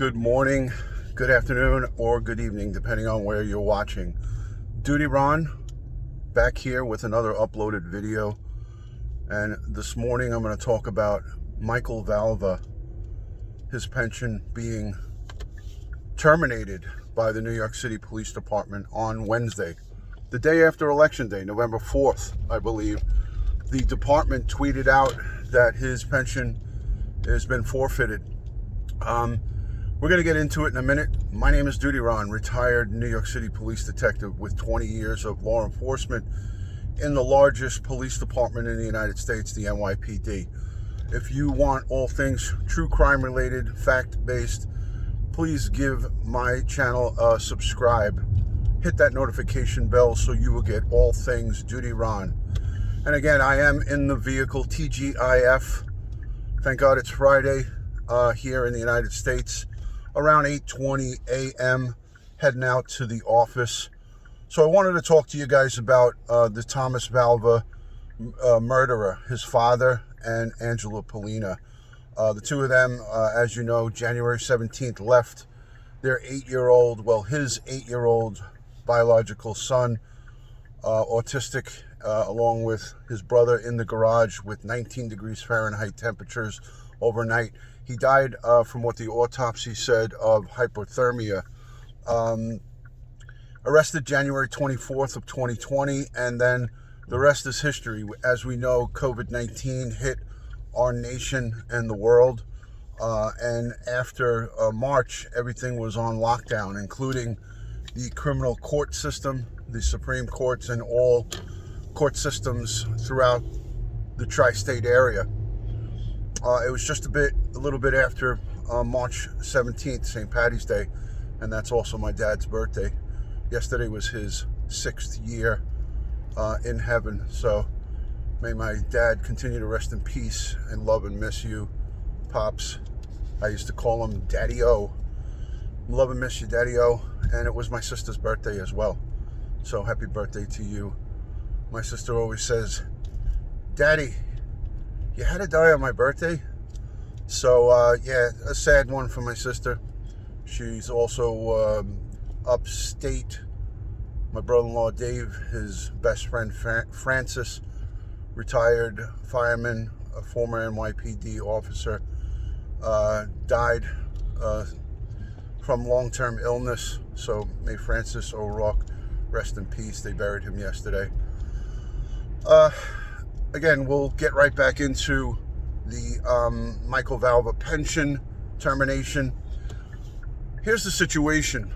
Good morning, good afternoon, or good evening, depending on where you're watching. DutyRon back here with another uploaded video. And this morning I'm going to talk about Michael Valva, his pension being terminated by the New York City Police Department on Wednesday, the day after Election Day, November 4th, I believe. The department tweeted out that his pension has been forfeited. We're going to get into it in a minute. My name is DutyRon, retired New York City Police Detective with 20 years of law enforcement in the largest police department in the United States, the NYPD. If you want all things true crime related, fact-based, please give my channel a subscribe. Hit that notification bell so you will get all things DutyRon. And again, I am in the vehicle, TGIF. Thank God it's Friday here in the United States. Around 8:20 a.m. heading out to the office. So I wanted to talk to you guys about the Thomas Valva murderer, his father and Angela Polina. The two of them, as you know, January 17th left their his 8-year-old biological son, autistic, along with his brother in the garage with 19 degrees Fahrenheit temperatures overnight. He died from what the autopsy said of hypothermia. Arrested January 24th of 2020, and then the rest is history. As we know, COVID-19 hit our nation and the world, and after March, everything was on lockdown, including the criminal court system, the Supreme Courts, and all court systems throughout the tri-state area. It was just a little bit after March 17th, St. Paddy's Day, and that's also my dad's birthday. Yesterday was his 6th year in heaven, so may my dad continue to rest in peace and love and miss you, Pops. I used to call him Daddy-O. Love and miss you, Daddy-O. And it was my sister's birthday as well, so happy birthday to you. My sister always says, Daddy, you had to die on my birthday. So yeah, a sad one for my sister. She's also upstate. My brother-in-law Dave, his best friend Francis, retired fireman, a former NYPD officer, died from long-term illness. So may Francis O'Rourke rest in peace. They buried him yesterday. Again, we'll get right back into the Michael Valva pension termination. Here's the situation.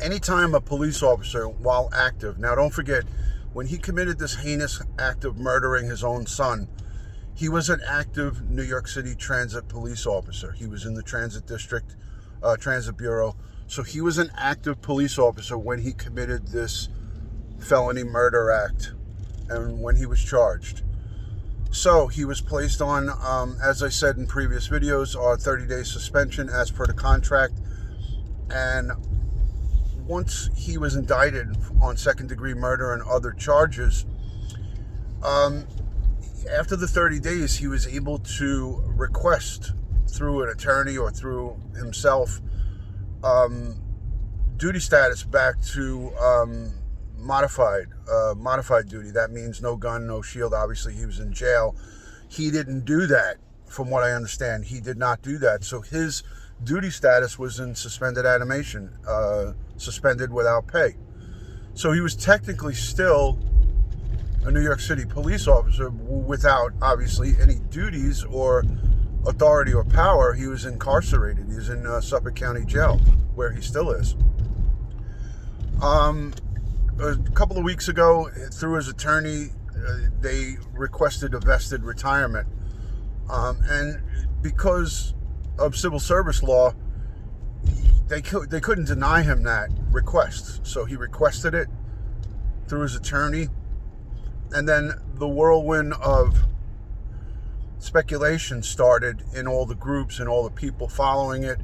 Anytime a police officer, while active, now don't forget, when he committed this heinous act of murdering his own son, he was an active New York City transit police officer. He was in the transit district, transit bureau. So he was an active police officer when he committed this felony murder act and when he was charged. So he was placed on, as I said in previous videos, a 30-day suspension as per the contract. And once he was indicted on second-degree murder and other charges, after the 30 days, he was able to request through an attorney or through himself duty status back to modified duty. That means no gun, no shield. Obviously, he was in jail. He didn't do that, from what I understand. He did not do that. So his duty status was in suspended animation, suspended without pay. So he was technically still a New York City police officer without, obviously, any duties or authority or power. He was incarcerated. He was in Suffolk County Jail, where he still is. A couple of weeks ago, through his attorney, they requested a vested retirement. And because of civil service law, they couldn't deny him that request. So he requested it through his attorney. And then the whirlwind of speculation started in all the groups and all the people following it.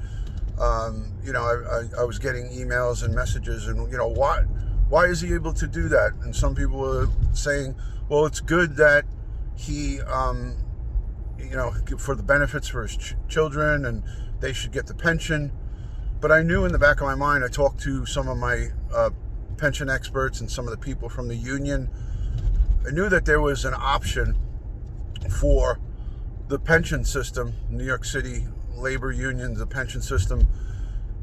You know, I was getting emails and messages, and, you know, why is he able to do that? And some people were saying, well, it's good that he, you know, for the benefits for his children and they should get the pension. But I knew in the back of my mind, I talked to some of my pension experts and some of the people from the union. I knew that there was an option for the pension system, New York City labor union, the pension system,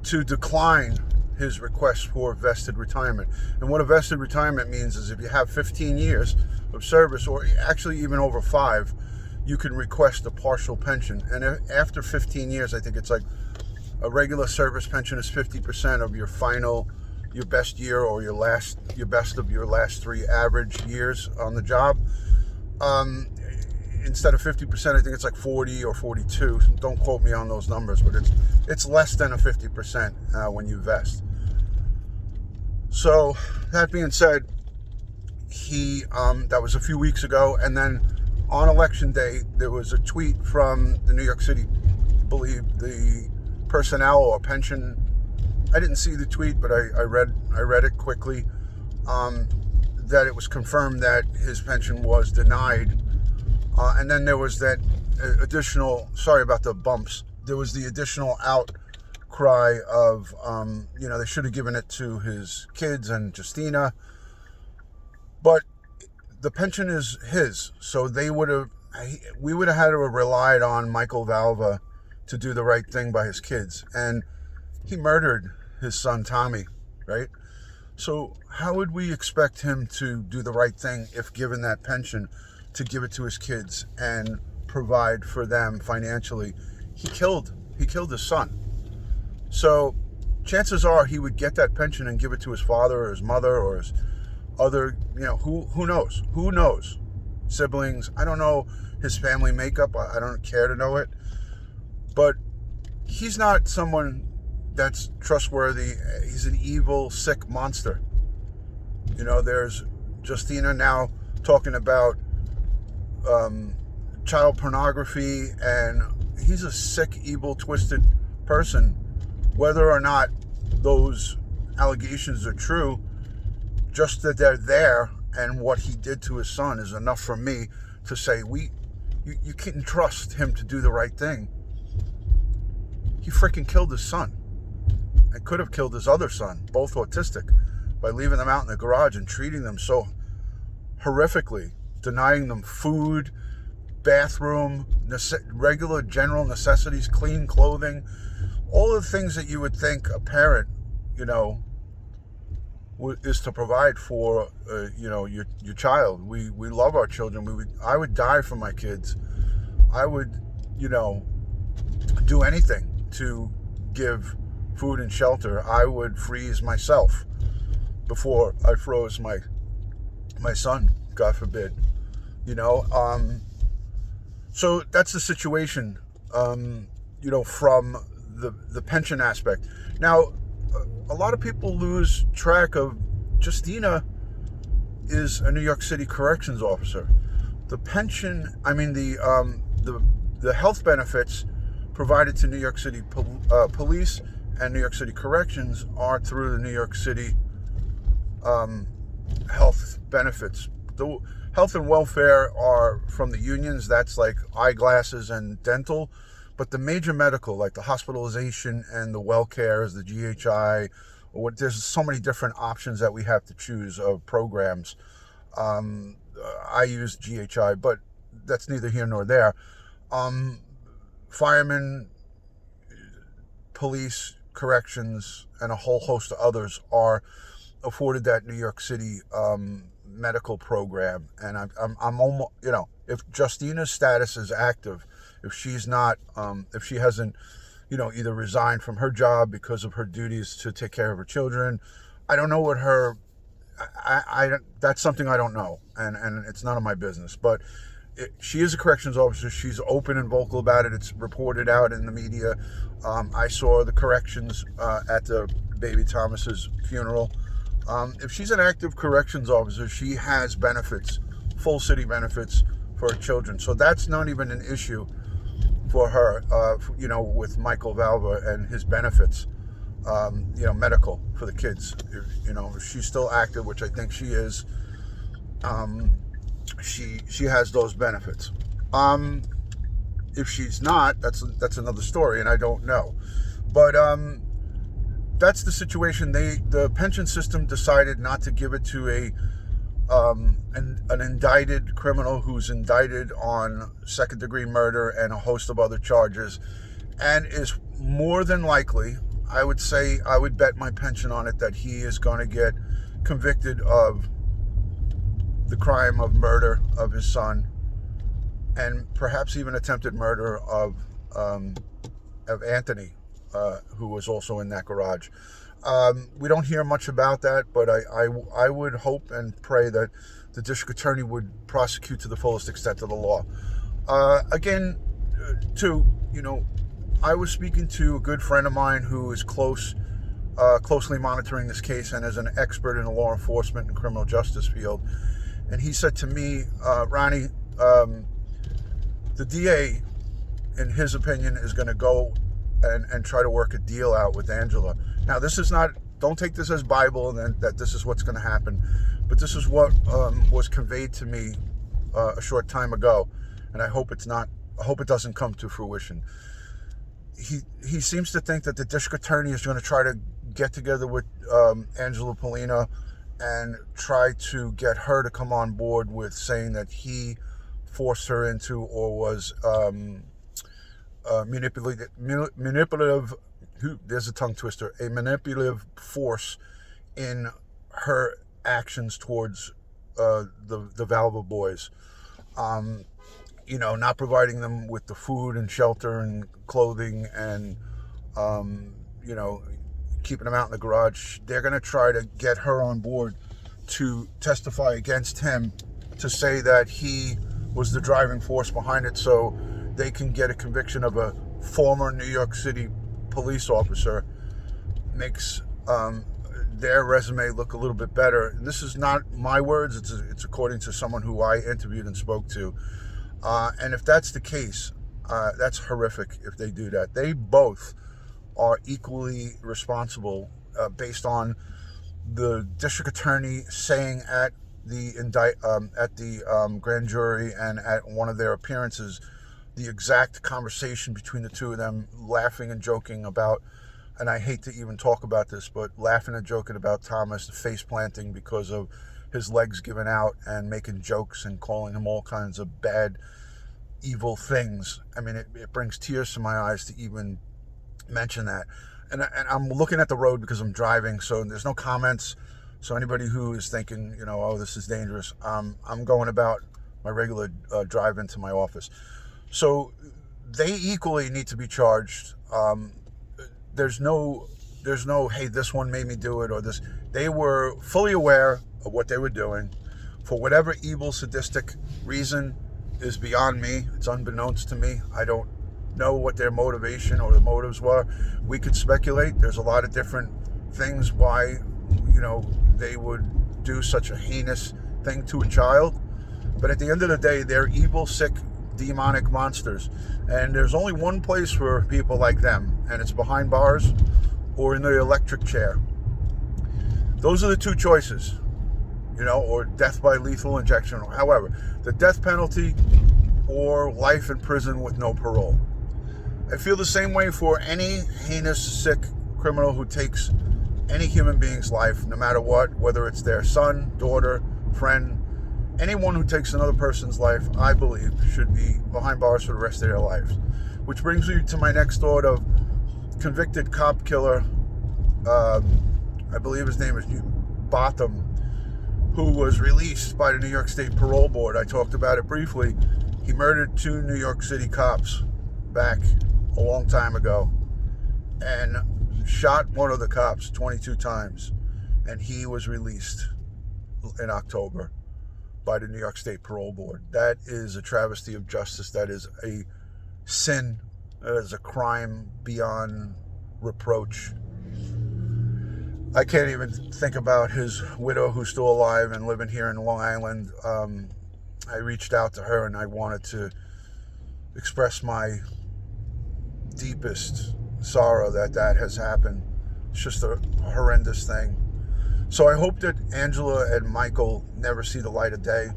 to decline his request for vested retirement. And what a vested retirement means is if you have 15 years of service, or actually even over 5, you can request a partial pension. And after 15 years, I think it's like a regular service pension is 50% of your best year, or your best of your last 3 average years on the job. Instead of 50%, I think it's like 40 or 42. Don't quote me on those numbers, but it's less than a 50% when you vest. So that being said, that was a few weeks ago, and then on election day there was a tweet from the New York City, I believe, the personnel or pension. I didn't see the tweet, but I read it quickly. That it was confirmed that his pension was denied. And then there was that additional, sorry about the bumps, there was the additional outcry of, they should have given it to his kids and Justina. But the pension is his, so we would have had to have relied on Michael Valva to do the right thing by his kids. And he murdered his son, Tommy, right? So how would we expect him to do the right thing if given that pension, to give it to his kids and provide for them financially? He killed his son. So chances are he would get that pension and give it to his father or his mother or his other, who knows? Siblings. I don't know his family makeup. I don't care to know it. But he's not someone that's trustworthy. He's an evil, sick monster. There's Justina now talking about child pornography, and he's a sick, evil, twisted person. Whether or not those allegations are true, just that they're there and what he did to his son is enough for me to say you can trust him to do the right thing. He freaking killed his son. And could have killed his other son, both autistic, by leaving them out in the garage and treating them so horrifically, denying them food, bathroom, regular general necessities, clean clothing, all the things that you would think a parent, is to provide for, your child. We love our children. I would die for my kids. I would, do anything to give food and shelter. I would freeze myself before I froze my son, God forbid. So that's the situation, from the pension aspect. Now, a lot of people lose track of Justina is a New York City corrections officer. The pension, the health benefits provided to New York City police and New York City corrections are through the New York City health benefits. The health and welfare are from the unions. That's like eyeglasses and dental. But the major medical, like the hospitalization and the well cares, the GHI, there's so many different options that we have to choose of programs. I use GHI, but that's neither here nor there. Firemen, police, corrections, and a whole host of others are afforded that New York City medical program. And I'm almost, if Justina's status is active, if she's not, if she hasn't, either resigned from her job because of her duties to take care of her children, I don't know what her, that's something I don't know, and it's none of my business. But she is a corrections officer. She's open and vocal about it. It's reported out in the media. I saw the corrections at the baby Thomas's funeral. If she's an active corrections officer, she has benefits, full city benefits for her children. So that's not even an issue for her, with Michael Valva and his benefits, medical for the kids. If she's still active, which I think she is, she has those benefits. If she's not, that's another story, and I don't know. But that's the situation. The pension system decided not to give it to an indicted criminal who's indicted on second-degree murder and a host of other charges, and is more than likely, I would say, I would bet my pension on it, that he is going to get convicted of the crime of murder of his son, and perhaps even attempted murder of Anthony, who was also in that garage. We don't hear much about that, but I would hope and pray that the district attorney would prosecute to the fullest extent of the law. Again, too, I was speaking to a good friend of mine who is closely monitoring this case and is an expert in the law enforcement and criminal justice field. And he said to me, Ronnie, the DA, in his opinion, is going to go and try to work a deal out with Angela. Now, this is not, don't take this as Bible and that this is what's going to happen, but this is what was conveyed to me a short time ago, and I hope it doesn't come to fruition. He seems to think that the district attorney is going to try to get together with Angela Polina and try to get her to come on board with saying that he forced her into or was manipulative, there's a tongue twister, a manipulative force in her actions towards the Valva boys. Not providing them with the food and shelter and clothing and, keeping them out in the garage. They're going to try to get her on board to testify against him, to say that he was the driving force behind it, so they can get a conviction of a former New York City police officer. Makes their resume look a little bit better. And this is not my words, it's according to someone who I interviewed and spoke to. And if that's the case, that's horrific if they do that. They both are equally responsible, based on the district attorney saying at the grand jury and at one of their appearances, the exact conversation between the two of them, laughing and joking about, and I hate to even talk about this, but laughing and joking about Thomas face planting because of his legs giving out, and making jokes and calling him all kinds of bad, evil things. I mean, it brings tears to my eyes to even mention that. And I'm looking at the road because I'm driving, so there's no comments. So anybody who is thinking, oh, this is dangerous, I'm going about my regular drive into my office. So they equally need to be charged. There's no, hey, this one made me do it, or this. They were fully aware of what they were doing. For whatever evil, sadistic reason is beyond me. It's unbeknownst to me. I don't know what their motivation or the motives were. We could speculate. There's a lot of different things why, they would do such a heinous thing to a child. But at the end of the day, they're evil, sick, demonic monsters. And there's only one place for people like them, and it's behind bars or in the electric chair. Those are the two choices, or death by lethal injection. However, the death penalty or life in prison with no parole. I feel the same way for any heinous, sick criminal who takes any human being's life, no matter what, whether it's their son, daughter, friend. Anyone who takes another person's life, I believe, should be behind bars for the rest of their lives. Which brings me to my next thought of convicted cop killer, I believe his name is Botham, who was released by the New York State Parole Board. I talked about it briefly. He murdered 2 New York City cops back a long time ago and shot one of the cops 22 times. And he was released in October by the New York State Parole Board. That is a travesty of justice. That is a sin. That is a crime beyond reproach. I can't even think about his widow, who's still alive and living here in Long Island. I reached out to her and I wanted to express my deepest sorrow that has happened. It's just a horrendous thing. So I hope that Angela and Michael never see the light of day.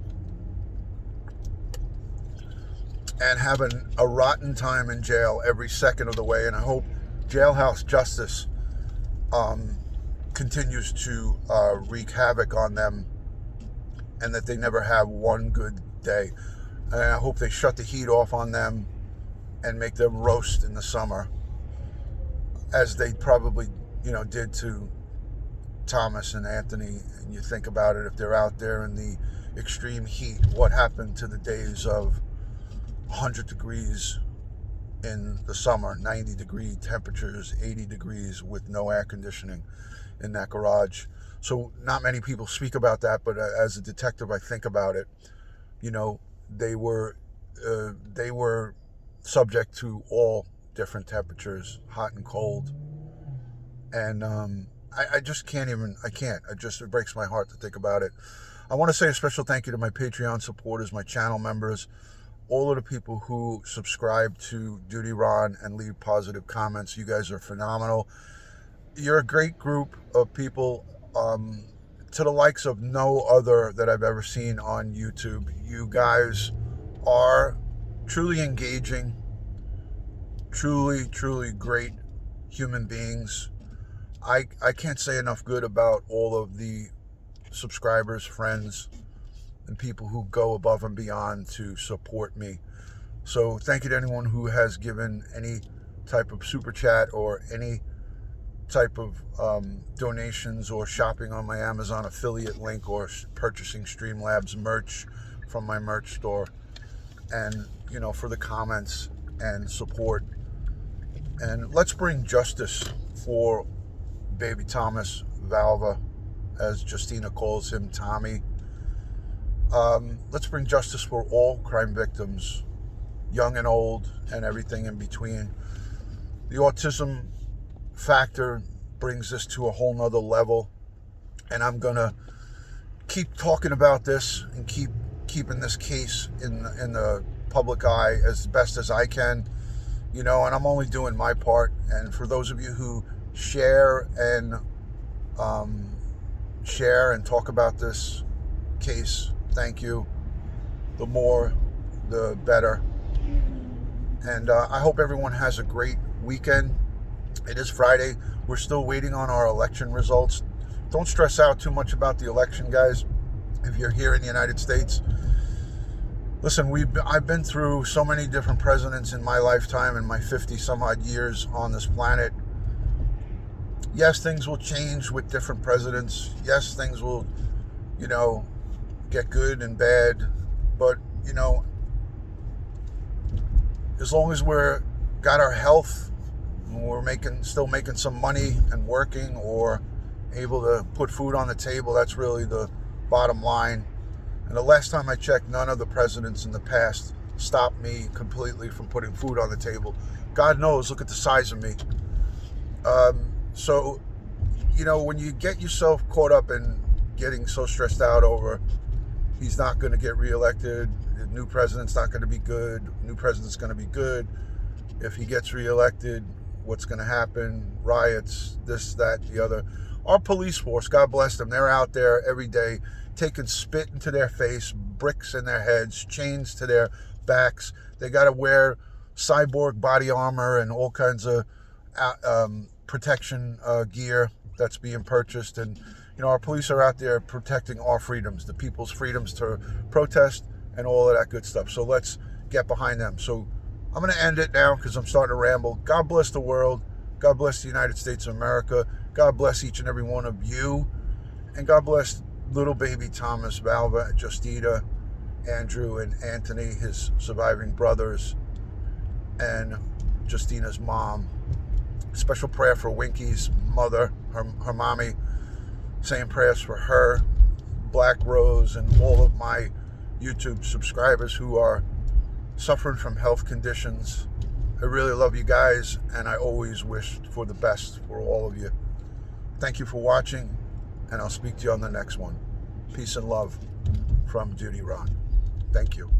and having a rotten time in jail every second of the way. And I hope jailhouse justice continues to wreak havoc on them, and that they never have one good day. And I hope they shut the heat off on them and make them roast in the summer, as they probably, did to Thomas and Anthony. And you think about it, if they're out there in the extreme heat, what happened to the days of 100 degrees in the summer, 90-degree temperatures, 80 degrees with no air conditioning in that garage? So not many people speak about that, but as a detective, I think about it. They were subject to all different temperatures, hot and cold. And I just can't even, it breaks my heart to think about it. I want to say a special thank you to my Patreon supporters, my channel members, all of the people who subscribe to DutyRon and leave positive comments. You guys are phenomenal. You're a great group of people, to the likes of no other that I've ever seen on YouTube. You guys are truly engaging, truly, truly great human beings. I can't say enough good about all of the subscribers, friends, and people who go above and beyond to support me. So thank you to anyone who has given any type of super chat or any type of donations, or shopping on my Amazon affiliate link, or purchasing Streamlabs merch from my merch store, and for the comments and support. And let's bring justice for baby Thomas Valva, as Justina calls him, Tommy. Let's bring justice for all crime victims, young and old, and everything in between. The autism factor brings this to a whole nother level, and I'm gonna keep talking about this and keeping this case in the public eye as best as I can, and I'm only doing my part. And for those of you who share and talk about this case, thank you. The more, the better. And I hope everyone has a great weekend. It is Friday. We're still waiting on our election results. Don't stress out too much about the election, guys. If you're here in the United States, listen, I've been through so many different presidents in my lifetime, in my 50 some odd years on this planet. Yes, things will change with different presidents. Yes, things will, get good and bad. But, as long as we're got our health, we're still making some money and working, or able to put food on the table, that's really the bottom line. And the last time I checked, none of the presidents in the past stopped me completely from putting food on the table. God knows, look at the size of me. So, when you get yourself caught up in getting so stressed out over he's not going to get reelected, the new president's not going to be good, new president's going to be good, if he gets reelected, what's going to happen, riots, this, that, the other. Our police force, God bless them, they're out there every day taking spit into their face, bricks in their heads, chains to their backs. They got to wear cyborg body armor and all kinds of protection gear that's being purchased. And our police are out there protecting our freedoms, the people's freedoms to protest and all of that good stuff. So let's get behind them. So I'm going to end it now because I'm starting to ramble. God bless the world. God bless the United States of America. God bless each and every one of you. And God bless little baby Thomas Valva, Justina, Andrew, and Anthony, his surviving brothers, and Justina's mom. Special prayer for Winky's mother, her mommy, saying prayers for her, Black Rose, and all of my YouTube subscribers who are suffering from health conditions. I really love you guys, and I always wish for the best for all of you. Thank you for watching, and I'll speak to you on the next one. Peace and love from DutyRon. Thank you.